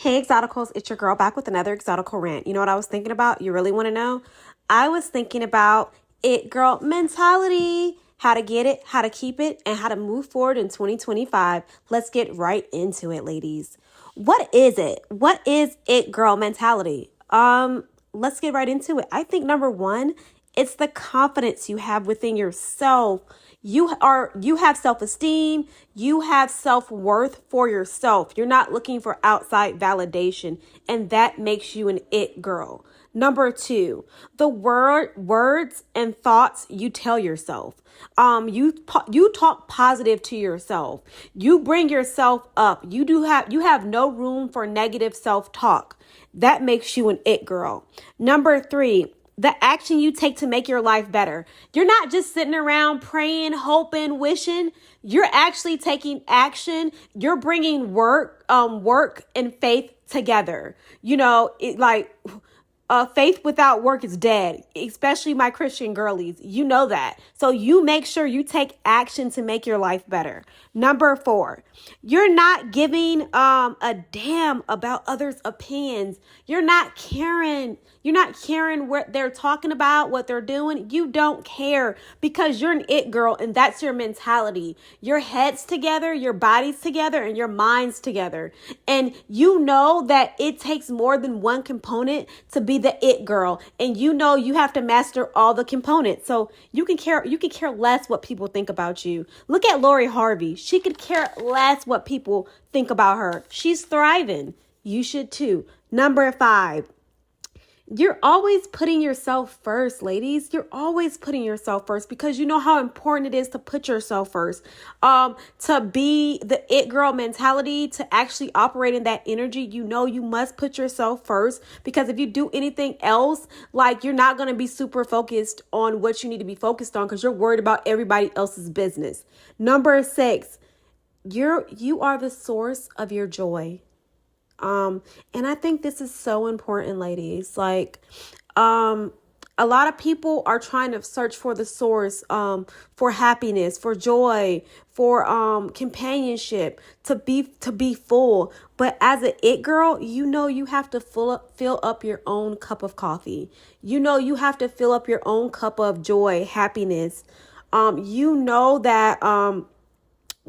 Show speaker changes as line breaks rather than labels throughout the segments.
Hey, Exoticals, it's your girl back with another Exotical rant. You know what I was thinking about? You really want to know? I was thinking about it girl mentality, how to get it, how to keep it, and how to move forward in 2025. Let's get right into it, ladies. What is it? What is it girl mentality? Let's get right into it. I think number one, it's the confidence you have within yourself. You have self-esteem, you have self-worth for yourself. You're not looking for outside validation, and that makes you an it girl. Number two, the words and thoughts you tell yourself. You talk positive to yourself. You bring yourself up. You have no room for negative self-talk. That makes you an it girl. Number three, the action you take to make your life better. You're not just sitting around praying, hoping, wishing. You're actually taking action. You're bringing work and faith together. Faith without work is dead, especially my Christian girlies. You know that. So you make sure you take action to make your life better. Number four, you're not giving a damn about others' opinions. You're not caring. You're not caring what they're talking about, what they're doing. You don't care because you're an it girl, and that's your mentality. Your head's together, your body's together, and your mind's together. And you know that it takes more than one component to be the it girl, and you know you have to master all the components. So you can care less what people think about you. Look at Lori Harvey. She could care less what people think about her. She's thriving. You should too. Number five, you're always putting yourself first, ladies. You're always putting yourself first because you know how important it is to put yourself first. To be the it girl mentality, to actually operate in that energy, you know you must put yourself first, because if you do anything else, like, you're not going to be super focused on what you need to be focused on because you're worried about everybody else's business. Number six, you are the source of your joy. And I think this is so important, ladies. A lot of people are trying to search for the source, for happiness, for joy, for, companionship, to be full. But as an it girl, you know, you have to fill up your own cup of coffee. You know, you have to fill up your own cup of joy, happiness. You know that,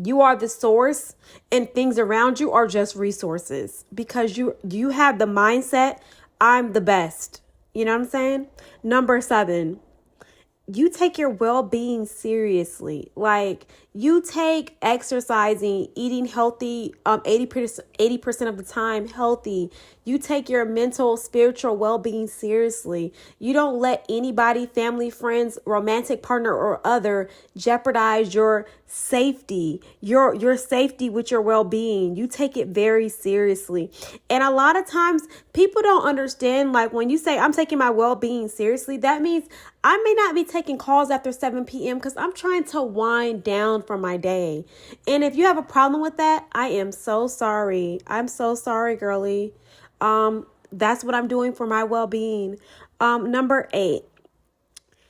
you are the source and things around you are just resources, because you have the mindset, I'm the best. You know what I'm saying? Number seven, you take your well-being seriously. Like, you take exercising, eating healthy, 80% of the time healthy. You take your mental, spiritual well-being seriously. You don't let anybody, family, friends, romantic partner, or other jeopardize your safety, your safety with your well-being. You take it very seriously. And a lot of times people don't understand, like, when you say I'm taking my well-being seriously, that means I may not be taking calls after 7 p.m. because I'm trying to wind down from my day. And if you have a problem with that, I am so sorry. I'm so sorry, girly. That's what I'm doing for my well-being. Number eight,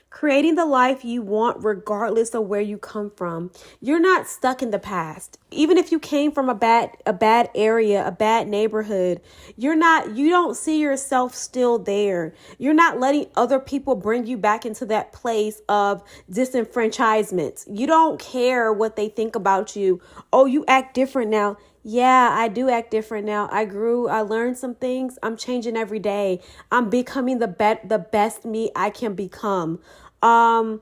creating the life you want regardless of where you come from. You're not stuck in the past. Even if you came from a bad area, a bad neighborhood, you don't see yourself still there. You're not letting other people bring you back into that place of disenfranchisement. You don't care what they think about you. Oh, you act different now. Yeah, I do act different now. I grew, I learned some things. I'm changing every day. I'm becoming the best me I can become. And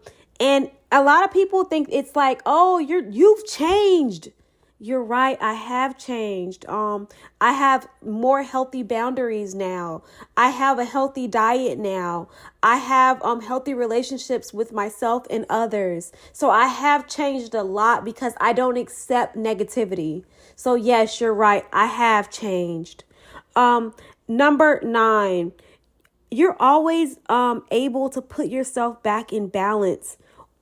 a lot of people think it's like, oh, you've changed. You're right. I have changed. I have more healthy boundaries now. I have a healthy diet now. I have healthy relationships with myself and others. So I have changed a lot because I don't accept negativity. So yes, you're right. I have changed. Number nine, you're always able to put yourself back in balance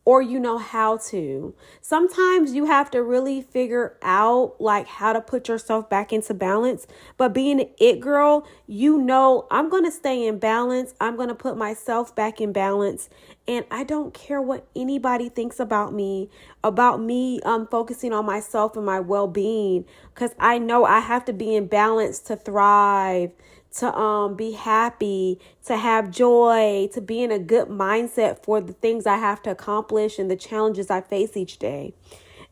or you know how to. Sometimes you have to really figure out like how to put yourself back into balance. But being an it girl, you know, I'm going to stay in balance. I'm going to put myself back in balance. And I don't care what anybody thinks about me focusing on myself and my well-being, because I know I have to be in balance to thrive, to be happy, to have joy, to be in a good mindset for the things I have to accomplish and the challenges I face each day.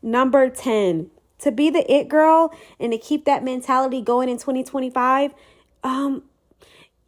Number 10, to be the it girl and to keep that mentality going in 2025,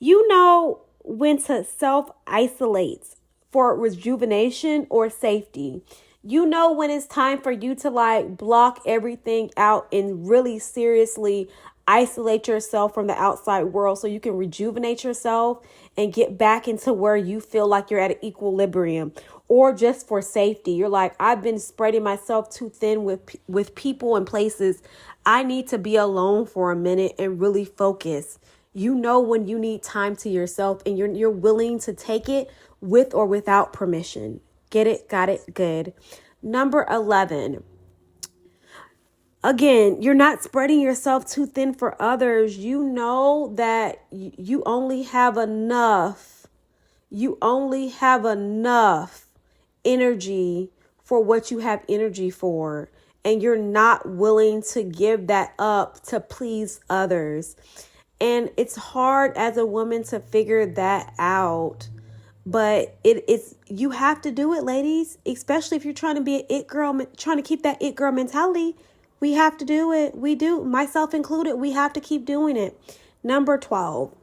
you know when to self-isolate for rejuvenation or safety. You know when it's time for you to like block everything out and really seriously isolate yourself from the outside world so you can rejuvenate yourself and get back into where you feel like you're at an equilibrium, or just for safety. You're like, I've been spreading myself too thin with people and places. I need to be alone for a minute and really focus. You know when you need time to yourself and you're willing to take it with or without permission. Get it? Got it? Good. Number 11. Again, you're not spreading yourself too thin for others. You know that you only have enough. You only have enough energy for what you have energy for. And you're not willing to give that up to please others. And it's hard as a woman to figure that out. But it's you have to do it, ladies, especially if you're trying to be an it girl, trying to keep that it girl mentality. We have to do it. We do, myself included. We have to keep doing it. Number 12,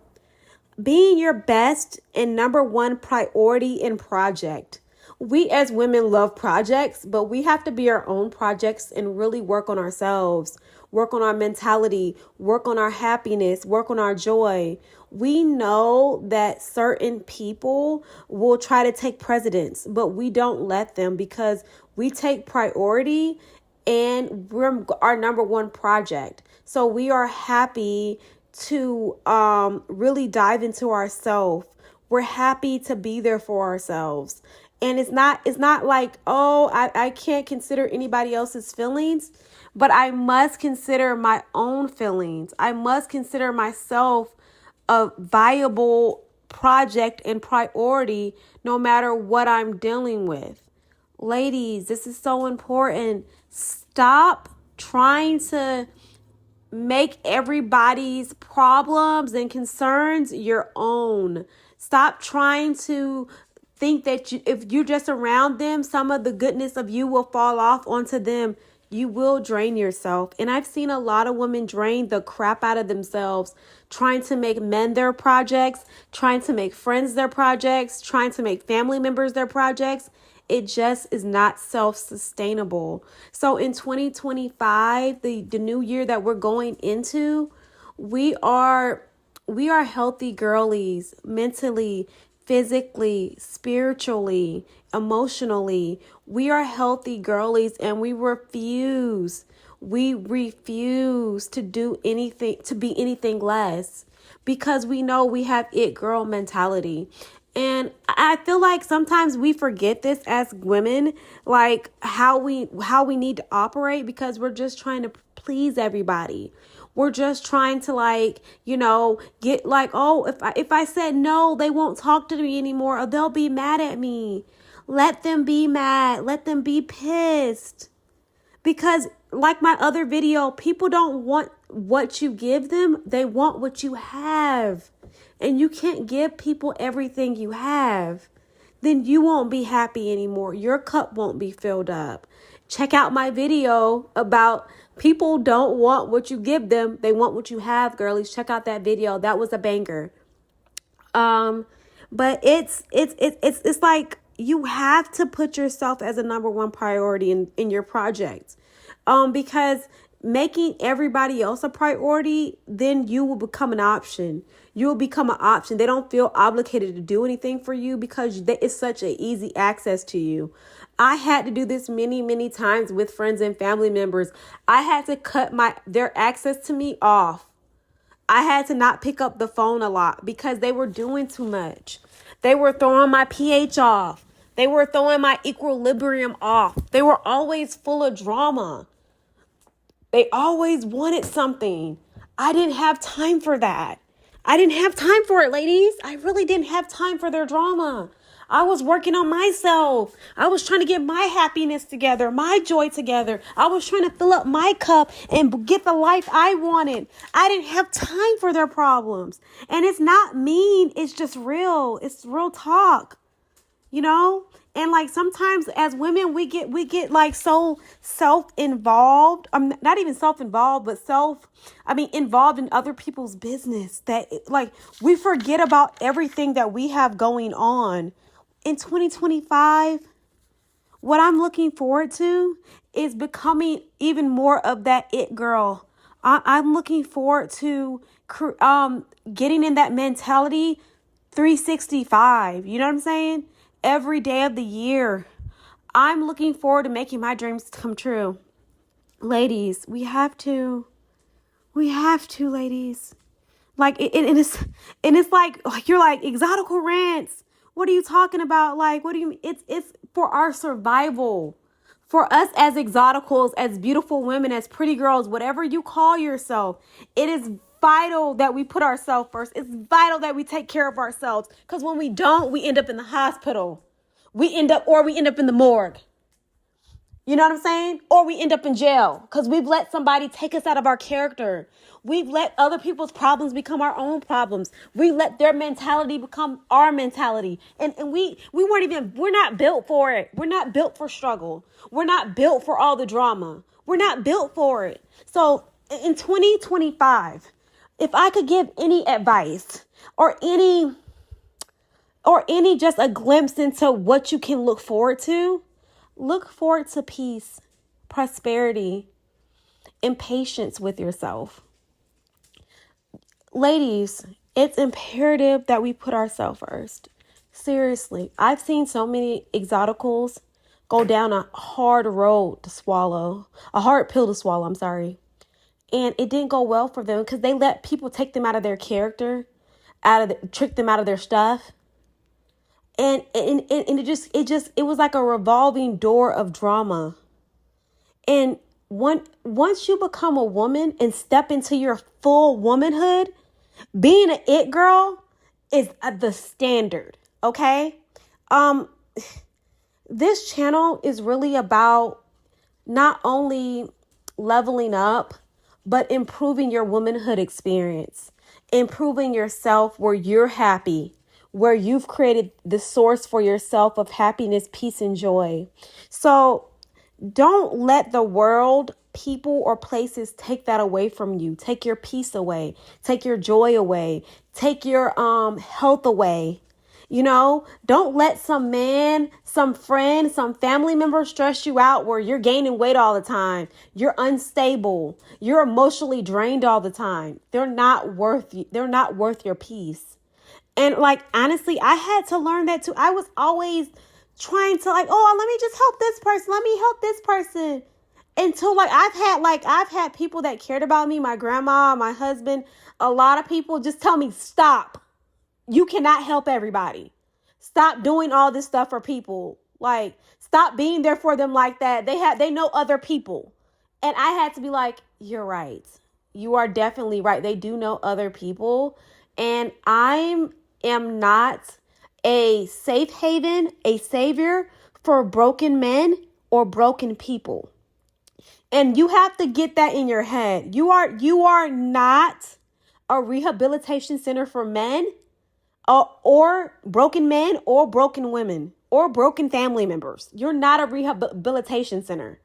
being your best and number one priority in project. We as women love projects, but we have to be our own projects and really work on ourselves, work on our mentality, work on our happiness, work on our joy. We know that certain people will try to take precedence, but we don't let them, because we take priority and we're our number one project. So we are happy to really dive into ourselves. We're happy to be there for ourselves. And it's not like, oh, I can't consider anybody else's feelings, but I must consider my own feelings. I must consider myself a viable project and priority no matter what I'm dealing with. Ladies, this is so important. Stop trying to make everybody's problems and concerns your own. Stop trying to think that if you're just around them, some of the goodness of you will fall off onto them. You will drain yourself. And I've seen a lot of women drain the crap out of themselves, trying to make men their projects, trying to make friends their projects, trying to make family members their projects. It just is not self-sustainable. So in 2025, the new year that we're going into, we are healthy girlies, mentally, physically, spiritually, emotionally. We are healthy girlies, and we refuse to do anything, to be anything less, because we know we have it girl mentality. And I feel like sometimes we forget this as women, like how we need to operate, because we're just trying to please everybody. We're just trying to get like, oh, if I said no, they won't talk to me anymore, or they'll be mad at me. Let them be mad. Let them be pissed. Because like my other video, people don't want what you give them. They want what you have. And you can't give people everything you have. Then you won't be happy anymore. Your cup won't be filled up. Check out my video about people don't want what you give them. They want what you have, girlies. Check out that video. That was a banger. But it's like you have to put yourself as a number one priority in your project. Because making everybody else a priority, then you will become an option. You will become an option. They don't feel obligated to do anything for you because it's such an easy access to you. I had to do this many, many times with friends and family members. I had to cut their access to me off. I had to not pick up the phone a lot because they were doing too much. They were throwing my pH off. They were throwing my equilibrium off. They were always full of drama. They always wanted something. I didn't have time for that. I didn't have time for it, ladies. I really didn't have time for their drama. I was working on myself. I was trying to get my happiness together, my joy together. I was trying to fill up my cup and get the life I wanted. I didn't have time for their problems. And it's not mean. It's just real. It's real talk, you know? And like sometimes as women, we get like so self-involved. Not even self-involved, but involved in other people's business that like we forget about everything that we have going on. In 2025, what I'm looking forward to is becoming even more of that it girl. I'm looking forward to getting in that mentality 365. You know what I'm saying? Every day of the year. I'm looking forward to making my dreams come true. Ladies, we have to. We have to, ladies. Like, it's like, you're like, exotical rants. What are you talking about? Like, what do you mean? It's for our survival. For us as exoticals, as beautiful women, as pretty girls, whatever you call yourself, it is vital that we put ourselves first. It's vital that we take care of ourselves. Because when we don't, we end up in the hospital. We end up in the morgue. You know what I'm saying? Or we end up in jail because we've let somebody take us out of our character. We've let other people's problems become our own problems. We let their mentality become our mentality. And we're not built for it. We're not built for struggle. We're not built for all the drama. We're not built for it. So in 2025, if I could give any advice or any just a glimpse into what you can look forward to peace, prosperity, and patience with yourself. Ladies, it's imperative that we put ourselves first. Seriously, I've seen so many exoticals go down a hard pill to swallow, I'm sorry. And it didn't go well for them because they let people take them out of their character, trick them out of their stuff. And it was like a revolving door of drama. And once you become a woman and step into your full womanhood, being an it girl is the standard. Okay. This channel is really about not only leveling up, but improving your womanhood experience, improving yourself where you're happy, where you've created the source for yourself of happiness, peace, and joy. So don't let the world, people, or places take that away from you. Take your peace away. Take your joy away. Take your health away. You know, don't let some man, some friend, some family member stress you out where you're gaining weight all the time. You're unstable. You're emotionally drained all the time. They're not worth your peace. And like, honestly, I had to learn that too. I was always trying to let me just help this person. Let me help this person. Until I've had people that cared about me, my grandma, my husband, a lot of people just tell me, stop. You cannot help everybody. Stop doing all this stuff for people. Like, stop being there for them like that. They know other people. And I had to be like, you're right. You are definitely right. They do know other people. And I am not a safe haven, a savior for broken men or broken people. And you have to get that in your head. You are not a rehabilitation center for men or broken men or broken women or broken family members. You're not a rehabilitation center.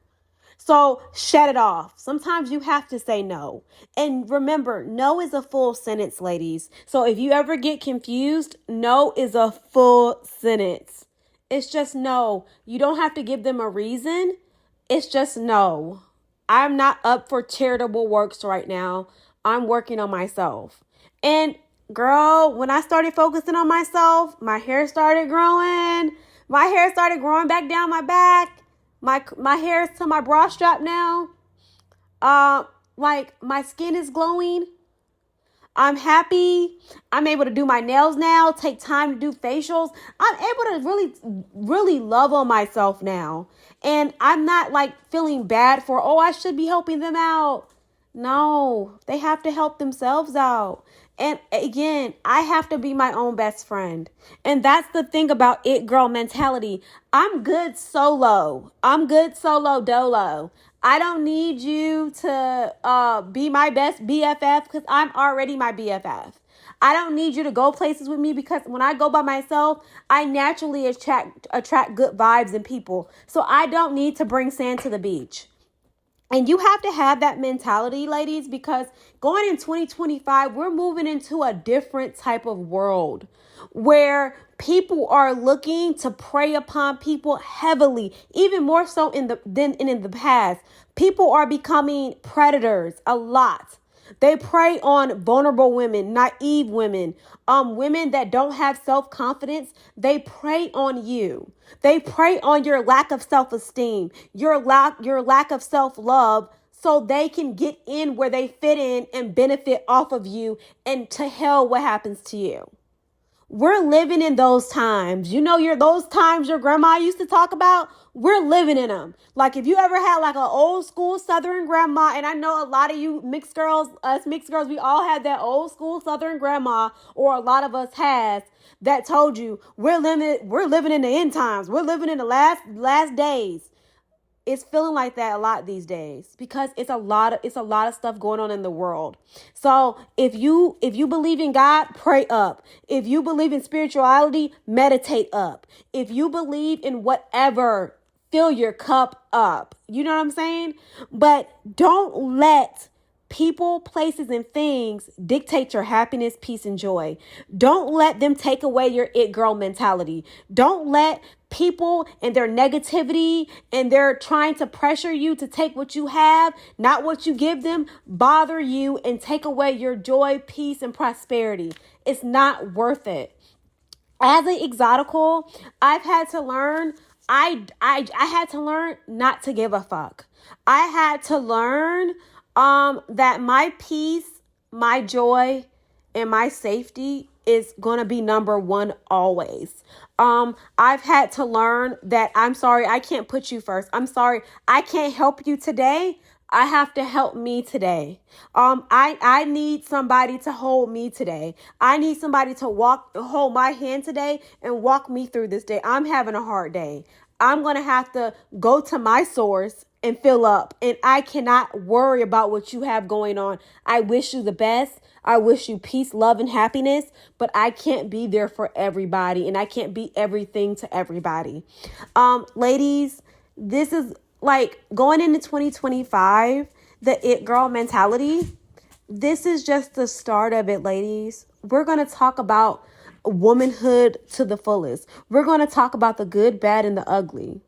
So shut it off. Sometimes you have to say no. And remember, no is a full sentence, ladies. So if you ever get confused, no is a full sentence. It's just no. You don't have to give them a reason. It's just no. I'm not up for charitable works right now. I'm working on myself. And girl, when I started focusing on myself, my hair started growing. My hair started growing back down my back. My hair is to my bra strap now. Like my skin is glowing. I'm happy. I'm able to do my nails now, take time to do facials. I'm able to really, really love on myself now. And I'm not like feeling bad for, oh, I should be helping them out. No, they have to help themselves out. And again, I have to be my own best friend. And that's the thing about it girl mentality. I'm good solo. I'm good solo dolo. I don't need you to be my best BFF because I'm already my BFF. I don't need you to go places with me because when I go by myself, I naturally attract good vibes and people. So I don't need to bring sand to the beach. And you have to have that mentality, ladies, because going in 2025, we're moving into a different type of world where people are looking to prey upon people heavily, even more so than in the past. People are becoming predators a lot. They prey on vulnerable women, naive women, women that don't have self-confidence. They prey on you. They prey on your lack of self-esteem, your lack of self-love, so they can get in where they fit in and benefit off of you. And to hell, what happens to you? We're living in those times. You know, those times your grandma used to talk about. We're living in them. Like if you ever had like an old school Southern grandma, and I know a lot of you mixed girls, us mixed girls, we all had that old school Southern grandma, or a lot of us has, that told you we're living in the end times. We're living in the last days. It's feeling like that a lot these days because it's a lot of stuff going on in the world. So if you believe in God, pray up. If you believe in spirituality, meditate up. If you believe in whatever, fill your cup up. You know what I'm saying? But don't let people, places, and things dictate your happiness, peace, and joy. Don't let them take away your it girl mentality. Don't let people and their negativity and their trying to pressure you to take what you have, not what you give them, bother you and take away your joy, peace, and prosperity. It's not worth it. As an exotical, I've had to learn, I had to learn not to give a fuck. I had to learn that my peace, my joy, and my safety is going to be number one always. I've had to learn that I'm sorry, I can't put you first. I'm sorry, I can't help you today. I have to help me today. I need somebody to hold me today. I need somebody to hold my hand today and walk me through this day. I'm having a hard day. I'm going to have to go to my source and fill up. And I cannot worry about what you have going on. I wish you the best. I wish you peace, love, and happiness, but I can't be there for everybody and I can't be everything to everybody. Ladies, this is like going into 2025, the it girl mentality. This is just the start of it, ladies. We're going to talk about womanhood to the fullest. We're going to talk about the good, bad, and the ugly.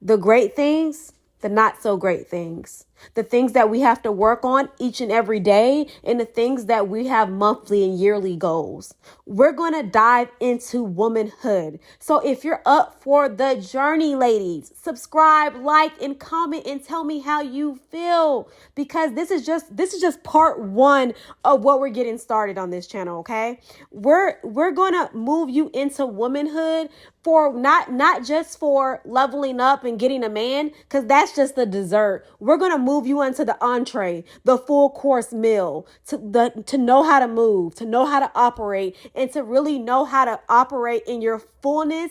The great things, the not so great things. The things that we have to work on each and every day, and the things that we have monthly and yearly goals. We're going to dive into womanhood. So if you're up for the journey, ladies, subscribe, like, and comment and tell me how you feel, because this is just part one of what we're getting started on this channel. Okay. We're going to move you into womanhood for not just for leveling up and getting a man, because that's just the dessert. We're going to move you into the entree, the full course meal, to know how to move, to know how to operate, and to really know how to operate in your fullness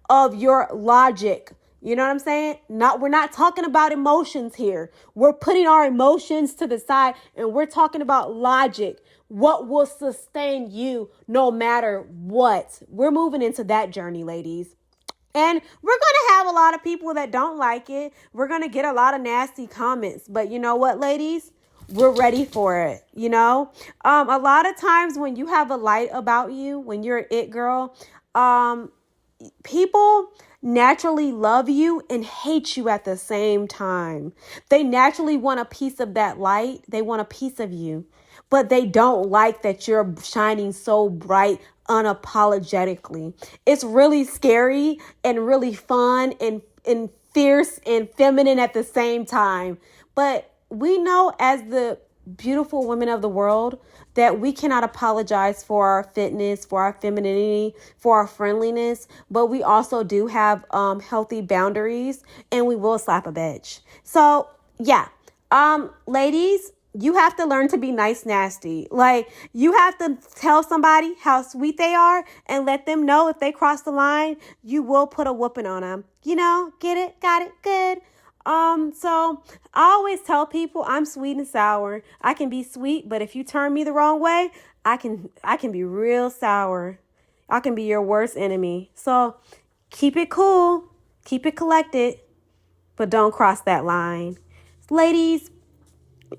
of your logic. You know what I'm saying? We're not talking about emotions here. We're putting our emotions to the side and we're talking about logic. What will sustain you no matter what? We're moving into that journey, ladies. And we're going to have a lot of people that don't like it. We're going to get a lot of nasty comments. But you know what, ladies? We're ready for it. You know, a lot of times when you have a light about you, when you're an it girl, people naturally love you and hate you at the same time. They naturally want a piece of that light. They want a piece of you, but they don't like that you're shining so bright unapologetically. It's really scary and really fun and fierce and feminine at the same time. But we know as the beautiful women of the world, that we cannot apologize for our fitness, for our femininity, for our friendliness, but we also do have healthy boundaries, and we will slap a bitch. So yeah, ladies, you have to learn to be nice nasty. Like, you have to tell somebody how sweet they are and let them know if they cross the line, you will put a whooping on them. You know, get it? Got it? Good. So I always tell people I'm sweet and sour. I can be sweet, but if you turn me the wrong way, I can be real sour. I can be your worst enemy. So keep it cool, keep it collected, but don't cross that line. Ladies,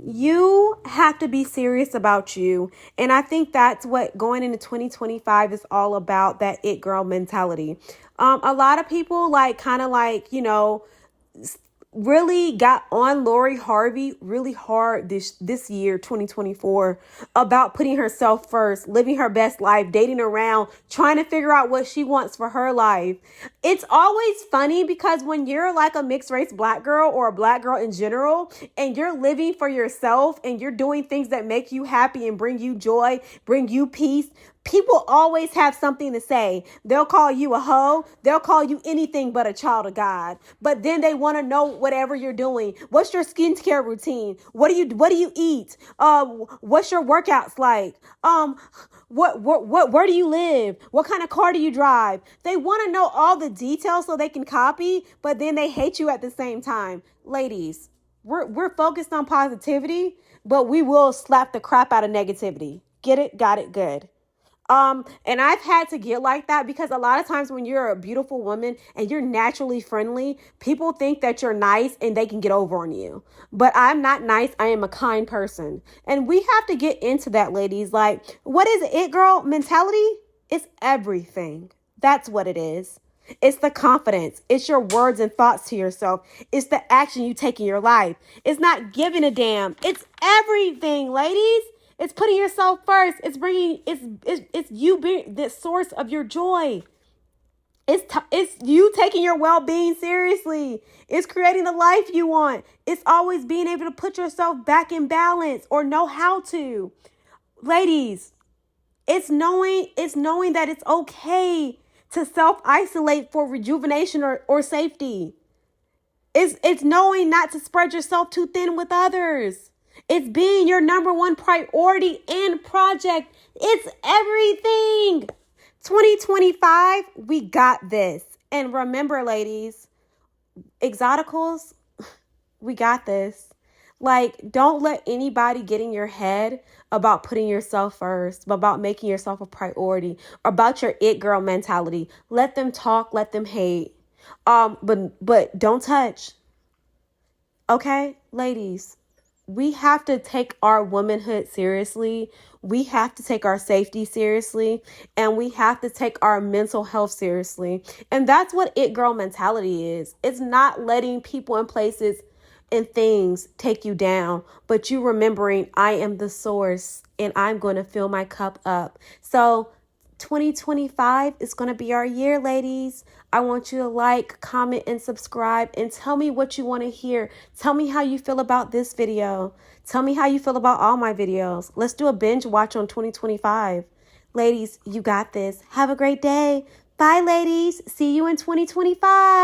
you have to be serious about you. And I think that's what going into 2025 is all about, that it girl mentality. A lot of people really got on Lori Harvey really hard this year, 2024, about putting herself first, living her best life, dating around, trying to figure out what she wants for her life. It's always funny because when you're like a mixed race black girl or a black girl in general, and you're living for yourself and you're doing things that make you happy and bring you joy, bring you peace, people always have something to say. They'll call you a hoe. They'll call you anything but a child of God. But then they want to know whatever you're doing. What's your skincare routine? What do you eat? What's your workouts like? Where do you live? What kind of car do you drive? They want to know all the details so they can copy, but then they hate you at the same time. Ladies, we're focused on positivity, but we will slap the crap out of negativity. Get it? Got it? Good. And I've had to get like that because a lot of times when you're a beautiful woman and you're naturally friendly, people think that you're nice and they can get over on you. But I'm not nice. I am a kind person. And we have to get into that, ladies. Like, what is it girl mentality? It's everything. That's what it is. It's the confidence. It's your words and thoughts to yourself. It's the action you take in your life. It's not giving a damn. It's everything, ladies. It's putting yourself first. It's you being the source of your joy. It's you taking your well-being seriously. It's creating the life you want. It's always being able to put yourself back in balance or know how to. Ladies, it's knowing that it's okay to self-isolate for rejuvenation or safety. It's knowing not to spread yourself too thin with others. It's being your number one priority and project. It's everything. 2025, we got this. And remember, ladies, Exoticals, we got this. Like, don't let anybody get in your head about putting yourself first, about making yourself a priority, about your it girl mentality. Let them talk, let them hate. But don't touch. Okay, ladies. We have to take our womanhood seriously. We have to take our safety seriously. And we have to take our mental health seriously. And that's what it girl mentality is. It's not letting people and places and things take you down, but you remembering I am the source and I'm going to fill my cup up. So 2025 is going to be our year, ladies. I want you to like, comment, and subscribe and tell me what you want to hear. Tell me how you feel about this video. Tell me how you feel about all my videos. Let's do a binge watch on 2025. Ladies, you got this. Have a great day. Bye, ladies. See you in 2025.